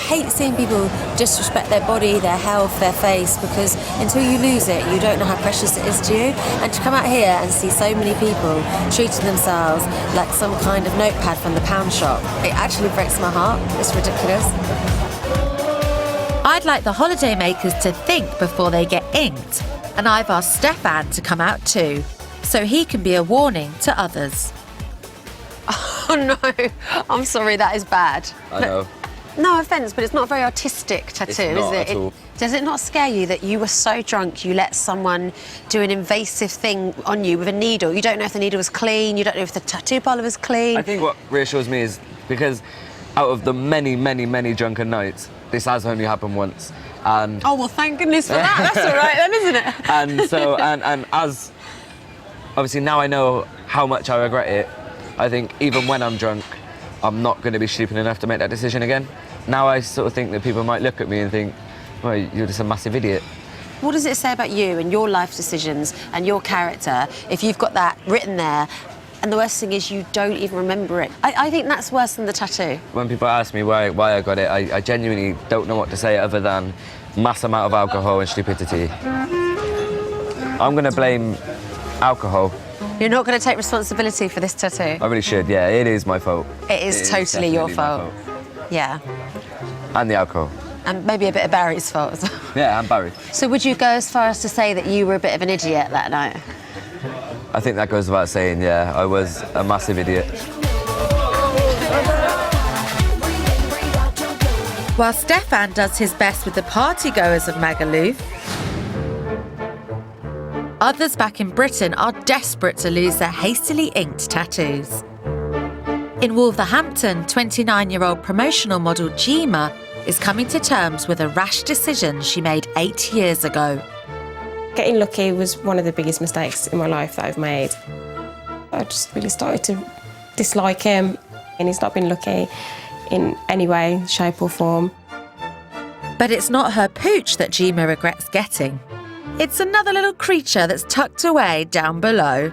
hate seeing people disrespect their body, their health, their face, because until you lose it, you don't know how precious it is to you. And to come out here and see so many people treating themselves like some kind of notepad from the pound shop, it actually breaks my heart. It's ridiculous. I'd like the holidaymakers to think before they get inked, and I've asked Stefan to come out too, so he can be a warning to others. Oh no, I'm sorry, that is bad. I know. No offence, but it's not a very artistic tattoo, It's not is it? at all. Does it not scare you that you were so drunk you let someone do an invasive thing on you with a needle? You don't know if the needle was clean, you don't know if the tattoo parlour was clean. I think what reassures me is because out of the many, many, many drunken nights, this has only happened once. And oh, well, thank goodness for that. That's all right then, isn't it? and so, and as obviously now I know how much I regret it, I think even when I'm drunk, I'm not going to be stupid enough to make that decision again. Now I sort of think that people might look at me and think, well, you're just a massive idiot. What does it say about you and your life decisions and your character if you've got that written there and the worst thing is you don't even remember it? I think that's worse than the tattoo. When people ask me why I got it, I genuinely don't know what to say other than mass amount of alcohol and stupidity. I'm going to blame alcohol. You're not going to take responsibility for this tattoo? I really should, yeah. It is my fault. It is totally your fault. Yeah. And the alcohol. And maybe a bit of Barry's fault as well. Yeah, and Barry. So would you go as far as to say that you were a bit of an idiot that night? I think that goes without saying, yeah. I was a massive idiot. While Stefan does his best with the partygoers of Magaluf, others back in Britain are desperate to lose their hastily inked tattoos. In Wolverhampton, 29-year-old promotional model Jima is coming to terms with a rash decision she made 8 years ago. Getting lucky was one of the biggest mistakes in my life that I've made. I just really started to dislike him, and he's not been lucky in any way, shape or form. But it's not her pooch that Jima regrets getting. It's another little creature that's tucked away down below.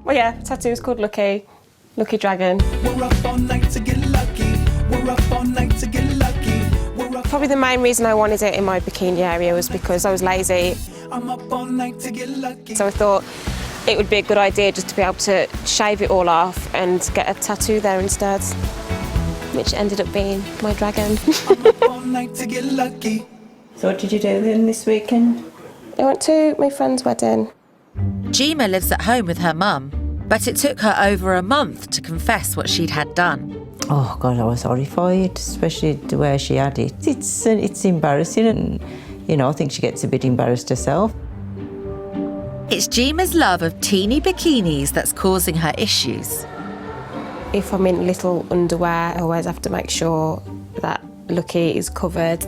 Well, yeah, tattoo is called Lucky. Lucky Dragon. We're up all night to get lucky. We're up all night to get lucky. Probably the main reason I wanted it in my bikini area was because I was lazy. I'm up all night to get lucky. So I thought it would be a good idea just to be able to shave it all off and get a tattoo there instead, which ended up being my dragon. I'm up all night to get lucky. So what did you do then this weekend? I went to my friend's wedding. Jima lives at home with her mum, but it took her over a month to confess what she'd had done. Oh God, I was horrified, especially the way she had it. It's embarrassing, and you know, I think she gets a bit embarrassed herself. It's Jima's love of teeny bikinis that's causing her issues. If I'm in little underwear, I always have to make sure that Lucky is covered.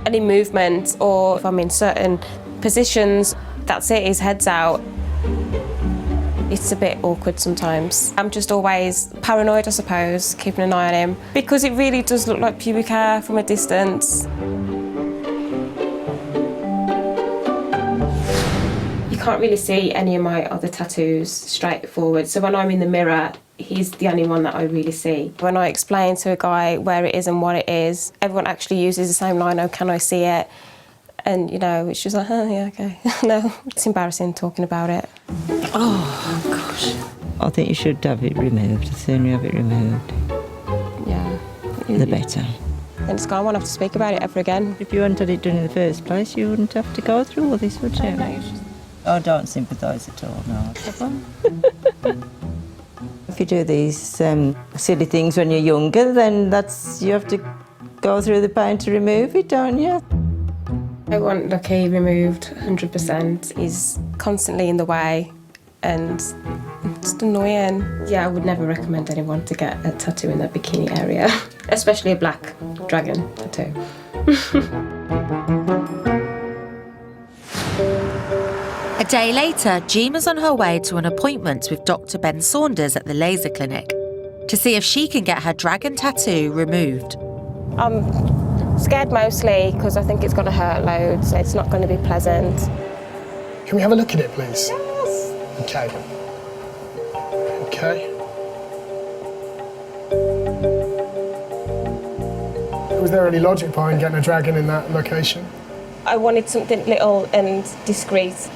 Any movement, or if I'm in certain positions, that's it, his head's out. It's a bit awkward sometimes. I'm just always paranoid, I suppose, keeping an eye on him, because it really does look like pubic hair from a distance. You can't really see any of my other tattoos straight forward, so when I'm in the mirror, he's the only one that I really see. When I explain to a guy where it is and what it is, everyone actually uses the same line, oh, can I see it? And, you know, it's just like, oh, yeah, OK. No, it's embarrassing talking about it. Oh, gosh. I think you should have it removed. The sooner you have it removed, Yeah. the better. And I won't have to speak about it ever again. If you wanted it done in the first place, you wouldn't have to go through all this, would you? No, I don't sympathise at all, no. If you do these silly things when you're younger, then you have to go through the pain to remove it, don't you? I want Lucky removed 100%. He's constantly in the way and it's annoying. Yeah, I would never recommend anyone to get a tattoo in their bikini area, especially a black dragon tattoo. A day later, Jima's on her way to an appointment with Dr. Ben Saunders at the laser clinic to see if she can get her dragon tattoo removed. I'm scared mostly because I think it's going to hurt loads. It's not going to be pleasant. Can we have a look at it, please? Yes. Okay. Okay. Was there any logic behind getting a dragon in that location? I wanted something little and discreet.